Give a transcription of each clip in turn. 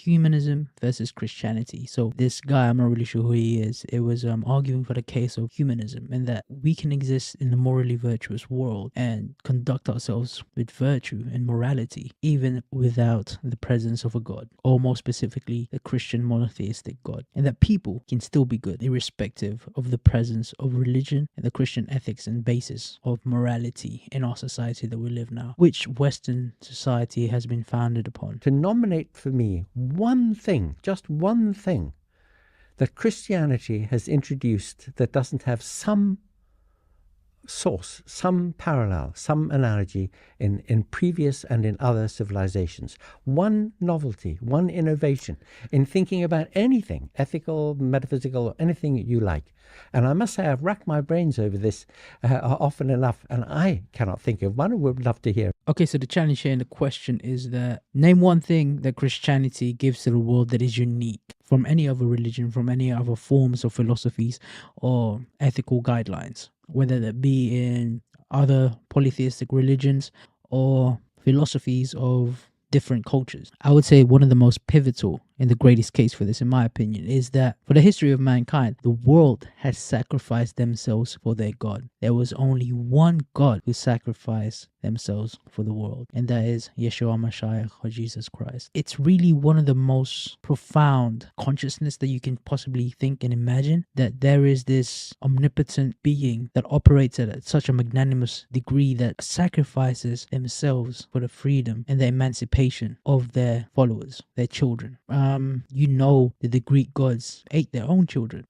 humanism versus Christianity. So this guy, I'm not really sure who he is, it was arguing for the case of humanism, and that we can exist in a morally virtuous world and conduct ourselves with virtue and morality even without the presence of a god, or more specifically the Christian monotheistic god, and that people can still be good irrespective of the presence of religion and the Christian ethics and basis of morality in our society that we live now, which Western society has been founded upon. To nominate for me one thing, just one thing, that Christianity has introduced that doesn't have some source, some parallel, some analogy in previous and in other civilizations. One novelty, one innovation in thinking about anything, ethical, metaphysical, or anything you like. And I must say, I've racked my brains over this often enough, and I cannot think of one. I would love to hear. Okay, so the challenge here and the question is that name one thing that Christianity gives to the world that is unique from any other religion, from any other forms of philosophies or ethical guidelines, whether that be in other polytheistic religions or philosophies of different cultures. I would say one of the most pivotal and the greatest case for this, in my opinion, is that for the history of mankind, the world has sacrificed themselves for their God. There was only one God who sacrificed themselves for the world, and that is Yeshua Mashiach, or Jesus Christ. It's really one of the most profound consciousness that you can possibly think and imagine, that there is this omnipotent being that operates at such a magnanimous degree that sacrifices themselves for the freedom and the emancipation of their followers, their children. You know that the Greek gods ate their own children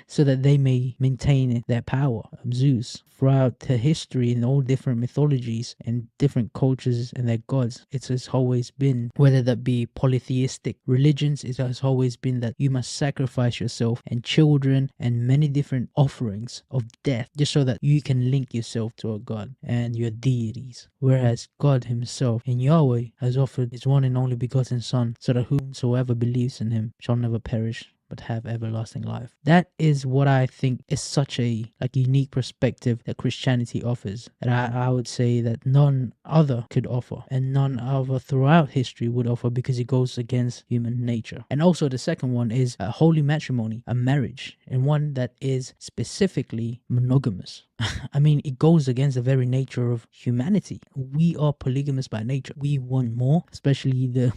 so that they may maintain their power. Zeus, throughout the history in all different mythologies and different cultures and their gods, it has always been, whether that be polytheistic religions, it has always been that you must sacrifice yourself and children and many different offerings of death just so that you can link yourself to a god and your deities. Whereas God himself in Yahweh has offered his one and only begotten Son, so that whomsoever believes in him shall never perish but have everlasting life. That is what I think is such a unique perspective that Christianity offers, that I would say that none other could offer, and none other throughout history would offer, because it goes against human nature. And also the second one is a holy matrimony, a marriage, and one that is specifically monogamous. I mean, it goes against the very nature of humanity. We are polygamous by nature. We want more, especially the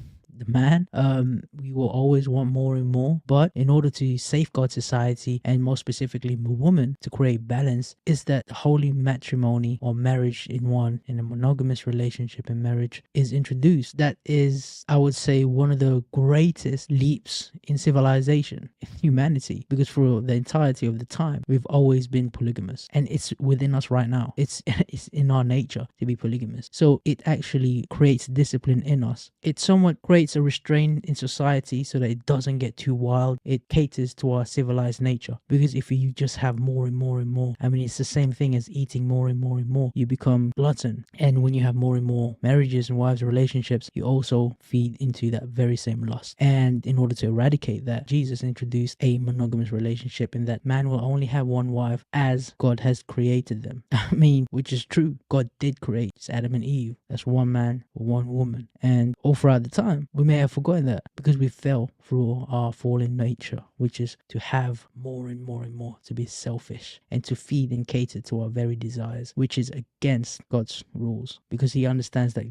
man. We will always want more and more, but in order to safeguard society, and more specifically the woman, to create balance, is that holy matrimony or marriage in a monogamous relationship and marriage is introduced. That is, I would say, one of the greatest leaps in civilization, in humanity, because for the entirety of the time we've always been polygamous, and it's within us right now. It's in our nature to be polygamous. So it actually creates discipline in us. It somewhat creates a restraint in society so that it doesn't get too wild. It caters to our civilized nature, because if you just have more and more and more, I mean, it's the same thing as eating more and more and more. You become glutton, and when you have more and more marriages and wives relationships, you also feed into that very same lust. And in order to eradicate that, Jesus introduced a monogamous relationship, in that man will only have one wife as God has created them. I mean, which is true. God did create Adam and Eve. That's one man or one woman. And all throughout the time, we may have forgotten that, because we fell through our fallen nature, which is to have more and more and more, to be selfish and to feed and cater to our very desires, which is against God's rules, because he understands that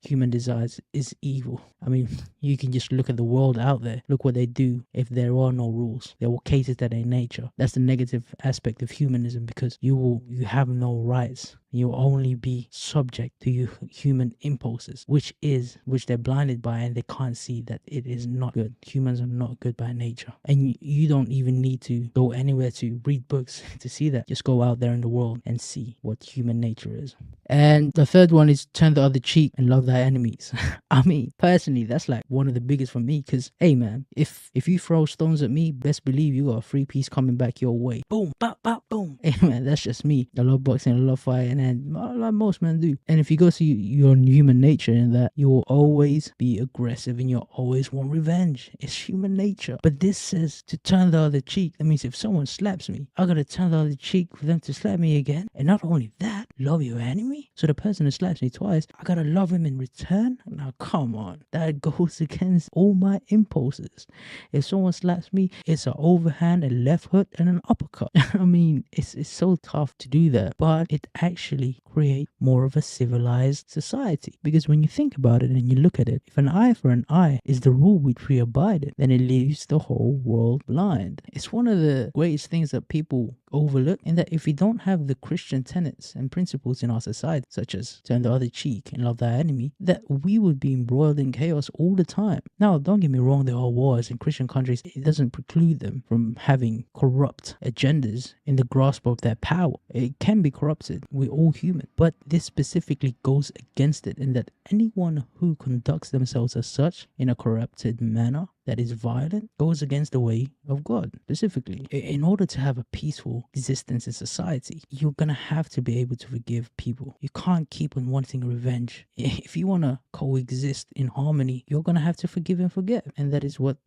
human desires, is evil. I mean, you can just look at the world out there. Look what they do. If there are no rules, they will cater to their nature. That's the negative aspect of humanism, because you have no rights. You'll only be subject to your human impulses, which they're blinded by, and they can't see that it is not good. Humans are not good by nature. And you don't even need to go anywhere to read books to see that. Just go out there in the world and see what human nature is. And the third one is turn the other cheek and love thy enemies. I mean, personally, that's like one of the biggest for me, because, hey man, if you throw stones at me, best believe you got a free piece coming back your way. Boom, bop, bop, boom. Hey man, that's just me. I love boxing, I love fighting. and then like most men do. And if you go see your human nature, in that you will always be aggressive and you'll always want revenge. It's human nature. But this says to turn the other cheek. That means if someone slaps me, I gotta turn the other cheek for them to slap me again. And not only that, love your enemy. So the person who slaps me twice, I gotta love him in return. Now come on, that goes against all my impulses. If someone slaps me, it's an overhand, a left hook, and an uppercut. I mean, it's so tough to do that, but it actually creates more of a civilized society. Because when you think about it and you look at it, if an eye for an eye is the rule which we abide in, then it leaves the whole world blind. It's one of the greatest things that people overlook, in that if we don't have the Christian tenets and principles in our society, such as turn the other cheek and love thy enemy, that we would be embroiled in chaos all the time. Now, don't get me wrong, there are wars in Christian countries. It doesn't preclude them from having corrupt agendas in the grasp of their power. It can be corrupted. We're all human. But this specifically goes against it, in that anyone who conducts themselves as such in a corrupted manner that is violent goes against the way of God. Specifically, in order to have a peaceful existence in society, you're gonna have to be able to forgive people. You can't keep on wanting revenge. If you want to coexist in harmony, you're gonna have to forgive and forget, and that is what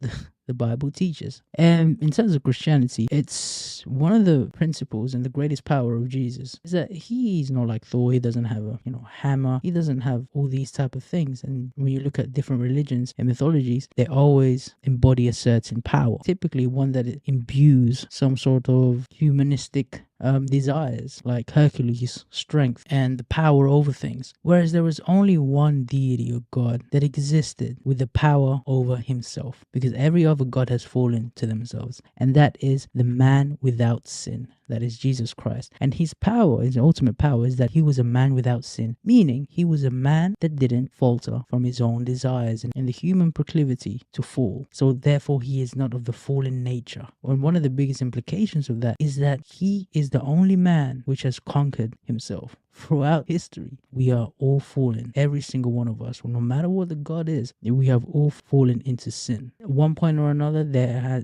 the Bible teaches. And in terms of Christianity, it's one of the principles and the greatest power of Jesus is that he's not like Thor. He doesn't have a hammer. He doesn't have all these type of things. And when you look at different religions and mythologies, they always embody a certain power, typically one that imbues some sort of humanistic desires, like Hercules' strength and the power over things. Whereas there was only one deity or God that existed with the power over himself, because every other God has fallen to themselves, and that is the man without sin. That is Jesus Christ. And his power, his ultimate power, is that he was a man without sin, meaning he was a man that didn't falter from his own desires and the human proclivity to fall. So therefore he is not of the fallen nature. And one of the biggest implications of that is that he is the only man which has conquered himself. Throughout history, we are all fallen. Every single one of us, no matter what the God is, we have all fallen into sin. At one point or another,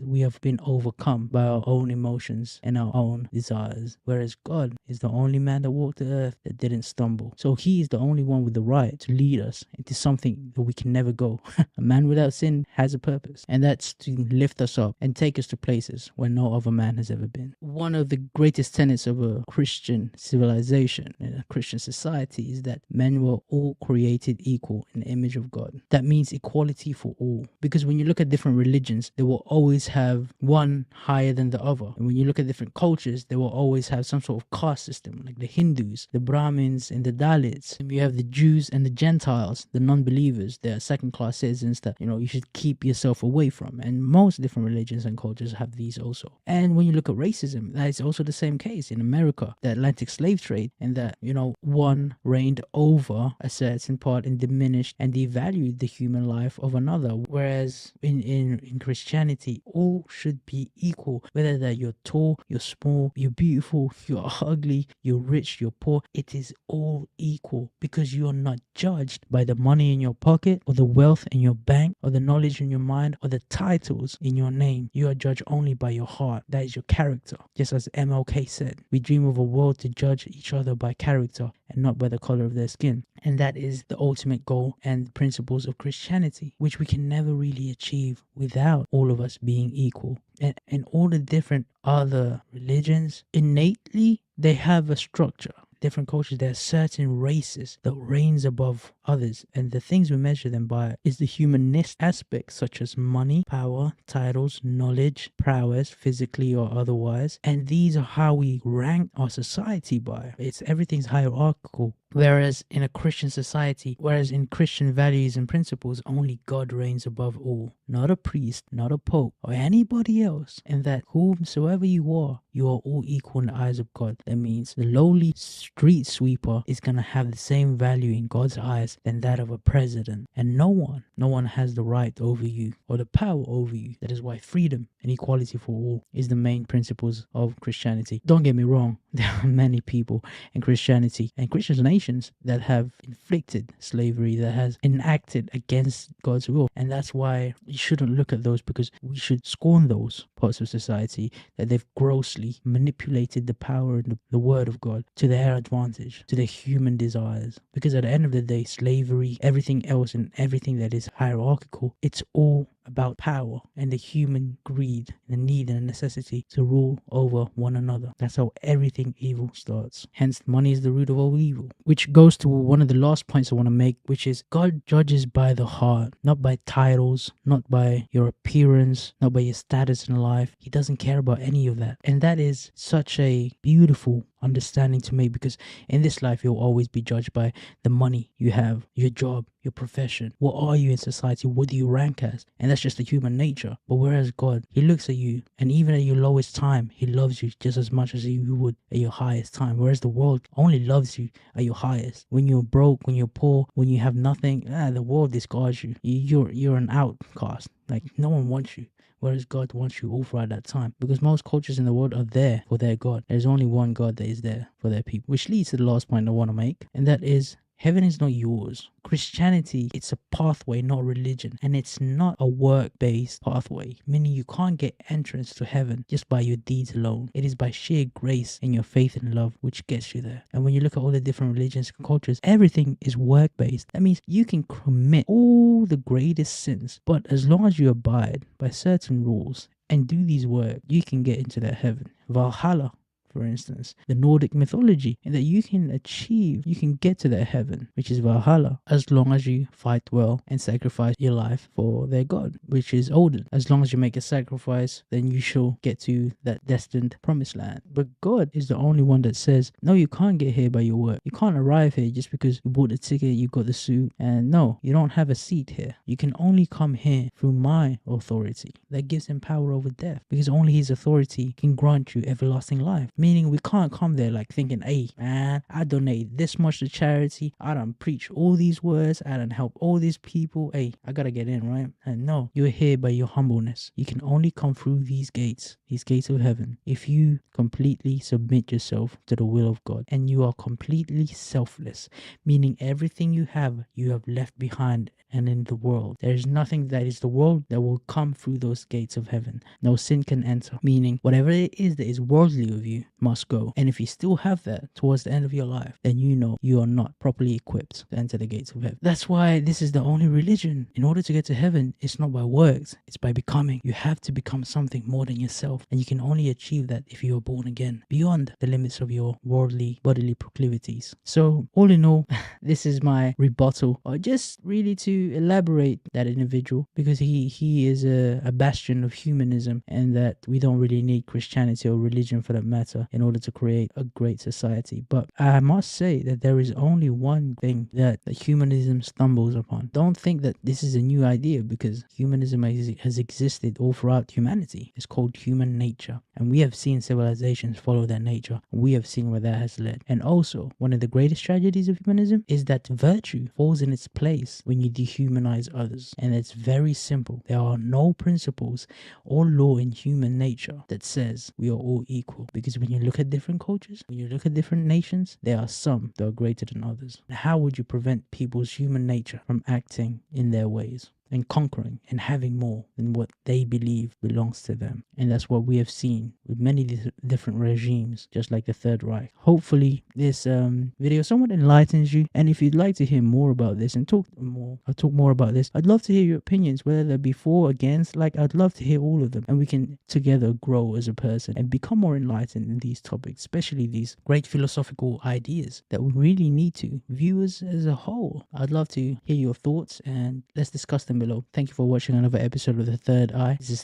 we have been overcome by our own emotions and our own desires. Whereas God is the only man that walked the earth that didn't stumble. So he is the only one with the right to lead us into something that we can never go. A man without sin has a purpose, and that's to lift us up and take us to places where no other man has ever been. One of the greatest tenets of a Christian civilization, a Christian society, is that men were all created equal in the image of God. That means equality for all. Because when you look at different religions, they will always have one higher than the other. And when you look at different cultures, they will always have some sort of caste system, like the Hindus, the Brahmins, and the Dalits. And you have the Jews and the Gentiles, the non-believers. They are second-class citizens that, you should keep yourself away from. And most different religions and cultures have these also. And when you look at racism, that is also the same case in America, the Atlantic slave trade, and that one reigned over a certain part and diminished and devalued the human life of another. Whereas in Christianity, all should be equal, whether that you're tall, you're small, you're beautiful, you're ugly, you're rich, you're poor. It is all equal, because you are not judged by the money in your pocket or the wealth in your bank or the knowledge in your mind or the titles in your name. You are judged only by your heart. That is your character. Just as MLK said, we dream of a world to judge each other by character and not by the color of their skin. And that is the ultimate goal and principles of Christianity, which we can never really achieve without all of us being equal. And all the different other religions, innately, they have a structure. Different cultures, there are certain races that reigns above others, and the things we measure them by is the humanist aspects, such as money, power, titles, knowledge, prowess, physically or otherwise. And these are how we rank our society by. Everything's hierarchical. Whereas in a Christian society, in Christian values and principles, only God reigns above all. Not a priest, not a pope, or anybody else. And that whomsoever you are all equal in the eyes of God. That means the lowly street sweeper is going to have the same value in God's eyes than that of a president. And no one has the right over you or the power over you. That is why freedom and equality for all is the main principles of Christianity. Don't get me wrong, There are many people in Christianity and Christian nations that have inflicted slavery, that has enacted against God's will. And that's why you shouldn't look at those, because we should scorn those parts of society that they've grossly manipulated the power and the word of God to their advantage, to their human desires. Because at the end of the day, slavery, everything else, and everything that is hierarchical, it's all about power and the human greed, the need and the necessity to rule over one another. That's how everything evil starts. Hence, money is the root of all evil. Which goes to one of the last points I want to make, which is God judges by the heart, not by titles, not by your appearance, not by your status in life. He doesn't care about any of that. And that is such a beautiful understanding to me, because in this life you'll always be judged by the money you have, your job, your profession. What are you in society? What do you rank as? And that's just the human nature. But whereas God, he looks at you, and even at your lowest time, he loves you just as much as he would at your highest time. Whereas the world only loves you at your highest. When you're broke, when you're poor, when you have nothing, the world discards you. You're an outcast. Like, no one wants you. Whereas God wants you all throughout that time. Because most cultures in the world are there for their God. There's only one God that is there for their people. Which leads to the last point I want to make. And that is, heaven is not yours. Christianity, it's a pathway, not religion. And it's not a work-based pathway, meaning you can't get entrance to heaven just by your deeds alone. It is by sheer grace and your faith and love which gets you there. And when you look at all the different religions and cultures, everything is work-based. That means you can commit all the greatest sins, but as long as you abide by certain rules and do these work, you can get into that heaven. Valhalla, for instance, the Nordic mythology, and that you can get to that heaven, which is Valhalla, as long as you fight well and sacrifice your life for their god, which is Odin. As long as you make a sacrifice, then you shall get to that destined promised land. But God is the only one that says, no, you can't get here by your work. You can't arrive here just because you bought the ticket, you got the suit, and no, you don't have a seat here. You can only come here through my authority that gives him power over death, because only his authority can grant you everlasting life. Meaning we can't come there like thinking, hey man, I donate this much to charity, I done preach all these words, I done help all these people, hey, I gotta get in, right? And no, you're here by your humbleness. You can only come through these gates of heaven, if you completely submit yourself to the will of God and you are completely selfless, meaning everything you have left behind and in the world. There is nothing that is the world that will come through those gates of heaven. No sin can enter, meaning whatever it is that is worldly of you must go. And if you still have that towards the end of your life, then you know you are not properly equipped to enter the gates of heaven. That's why this is the only religion. In order to get to heaven, it's not by works, it's by becoming. You have to become something more than yourself, and you can only achieve that if you are born again, beyond the limits of your worldly bodily proclivities. So all in all, this is my rebuttal, or just really to elaborate that individual, because he is a bastion of humanism, and that we don't really need Christianity or religion for that matter in order to create a great society. But I must say that there is only one thing that humanism stumbles upon. Don't think that this is a new idea, because humanism has existed all throughout humanity. It's called human nature, and we have seen civilizations follow that nature. We have seen where that has led. And also, one of the greatest tragedies of humanism is that virtue falls in its place when you dehumanize others. And it's very simple. There are no principles or law in human nature that says we are all equal, because when you look at different cultures, when you look at different nations, there are some that are greater than others. How would you prevent people's human nature from acting in their ways and conquering and having more than what they believe belongs to them? And that's what we have seen with many different regimes, just like the Third Reich. Hopefully this video somewhat enlightens you, and if you'd like to hear more about this and talk more about this, I'd love to hear your opinions, whether they're before, against. Like, I'd love to hear all of them, and we can together grow as a person and become more enlightened in these topics, especially these great philosophical ideas that we really need to view as a whole. I'd love to hear your thoughts, and let's discuss them below. Thank you for watching another episode of The Third Eye. This is